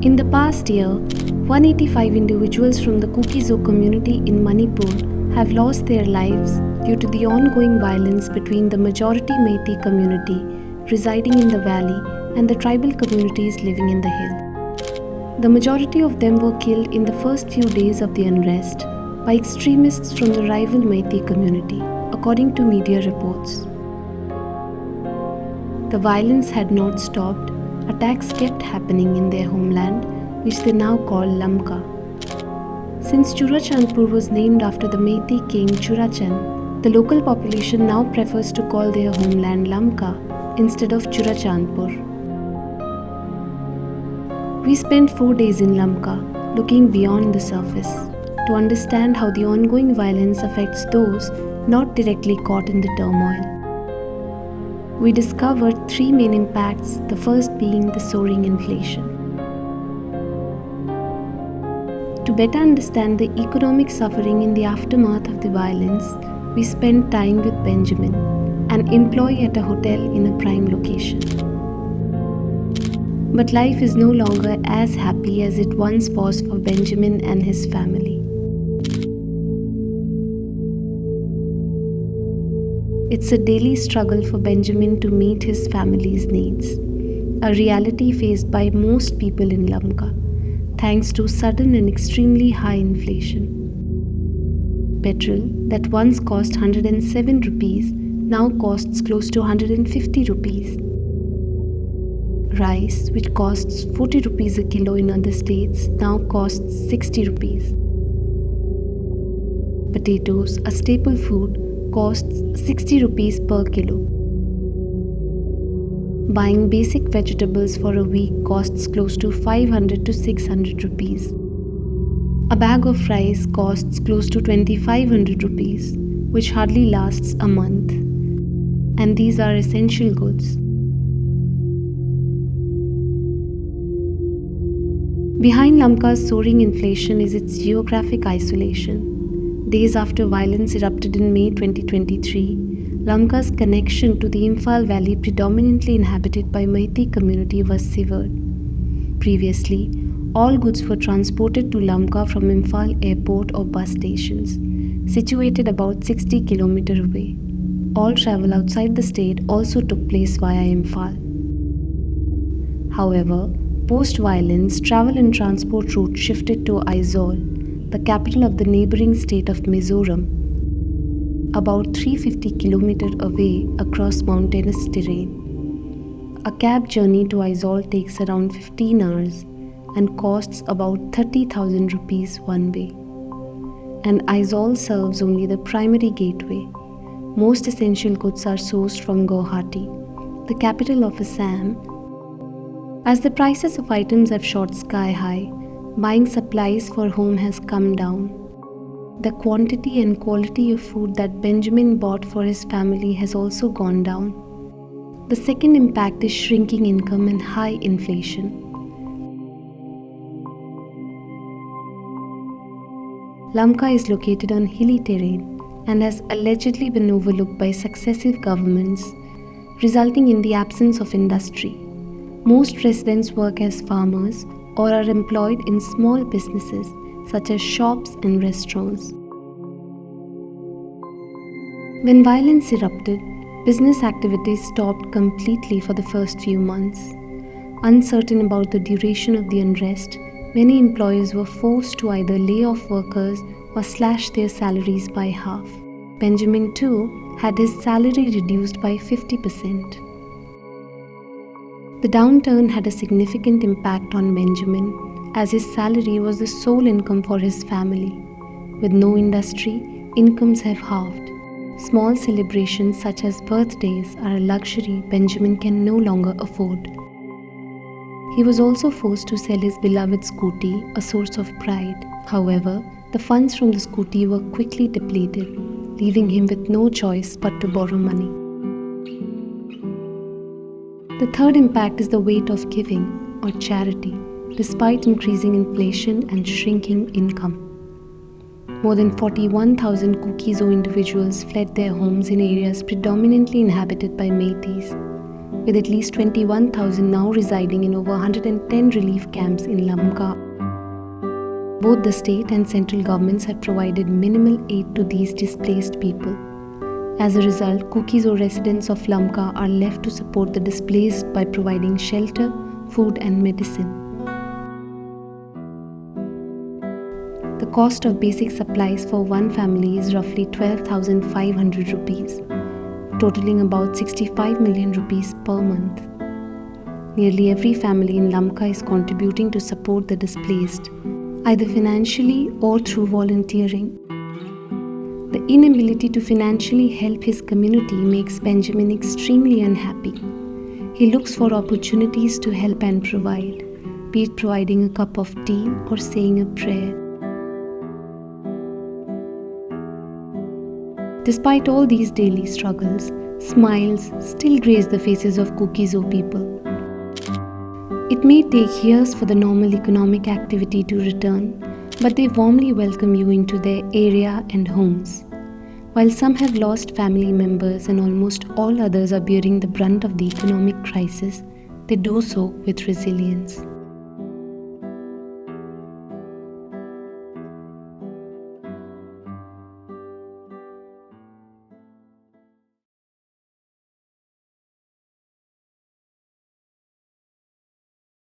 In the past year, 185 individuals from the Kuki-Zo community in Manipur have lost their lives due to the ongoing violence between the majority Meitei community residing in the valley and the tribal communities living in the hill. The majority of them were killed in the first few days of the unrest by extremists from the rival Meitei community, according to media reports. The violence had not stopped. Attacks kept happening in their homeland, which they now call Lamka. Since Churachandpur was named after the Meitei king Churachan, the local population now prefers to call their homeland Lamka instead of Churachandpur. We spent 4 days in Lamka, looking beyond the surface, to understand how the ongoing violence affects those not directly caught in the turmoil. We discovered 3 main impacts, the first being the soaring inflation. To better understand the economic suffering in the aftermath of the violence, we spent time with Benjamin, an employee at a hotel in a prime location. But life is no longer as happy as it once was for Benjamin and his family. It's a daily struggle for Benjamin to meet his family's needs, a reality faced by most people in Lamka, thanks to sudden and extremely high inflation. Petrol, that once cost 107 rupees, now costs close to 150 rupees. Rice, which costs 40 rupees a kilo in other states, now costs 60 rupees. Potatoes, a staple food, costs 60 rupees per kilo. Buying basic vegetables for a week costs close to 500 to 600 rupees. A bag of rice costs close to 2500 rupees, which hardly lasts a month. And these are essential goods. Behind Lamka's soaring inflation is its geographic isolation. Days after violence erupted in May 2023, Lamka's connection to the Imphal valley predominantly inhabited by Meitei community was severed. Previously, all goods were transported to Lamka from Imphal airport or bus stations, situated about 60 km away. All travel outside the state also took place via Imphal. However, post-violence, travel and transport routes shifted to Aizawl, the capital of the neighboring state of Mizoram, about 350 km away across mountainous terrain. A cab journey to Aizawl takes around 15 hours and costs about 30,000 rupees one way. And Aizawl serves only the primary gateway. Most essential goods are sourced from Guwahati, the capital of Assam. As the prices of items have shot sky high, buying supplies for home has come down. The quantity and quality of food that Benjamin bought for his family has also gone down. The second impact is shrinking income and high inflation. Lamka is located on hilly terrain and has allegedly been overlooked by successive governments, resulting in the absence of industry. Most residents work as farmers or are employed in small businesses such as shops and restaurants. When violence erupted, business activities stopped completely for the first few months. Uncertain about the duration of the unrest, many employers were forced to either lay off workers or slash their salaries by half. Benjamin too had his salary reduced by 50%. The downturn had a significant impact on Benjamin, as his salary was the sole income for his family. With no industry, incomes have halved. Small celebrations such as birthdays are a luxury Benjamin can no longer afford. He was also forced to sell his beloved scooty, a source of pride. However, the funds from the scooty were quickly depleted, leaving him with no choice but to borrow money. The third impact is the weight of giving, or charity, despite increasing inflation and shrinking income. More than 41,000 Kuki-Zo individuals fled their homes in areas predominantly inhabited by Meiteis. with at least 21,000 now residing in over 110 relief camps in Lamka. Both the state and central governments have provided minimal aid to these displaced people. As a result, Kuki-Zo residents of Lamka are left to support the displaced by providing shelter, food and medicine. The cost of basic supplies for one family is roughly 12,500 rupees, totaling about 65 million rupees per month. Nearly every family in Lamka is contributing to support the displaced, either financially or through volunteering. The inability to financially help his community makes Benjamin extremely unhappy. He looks for opportunities to help and provide, be it providing a cup of tea or saying a prayer. Despite all these daily struggles, smiles still grace the faces of Kuki-Zo people. It may take years for the normal economic activity to return, but they warmly welcome you into their area and homes. While some have lost family members and almost all others are bearing the brunt of the economic crisis, they do so with resilience.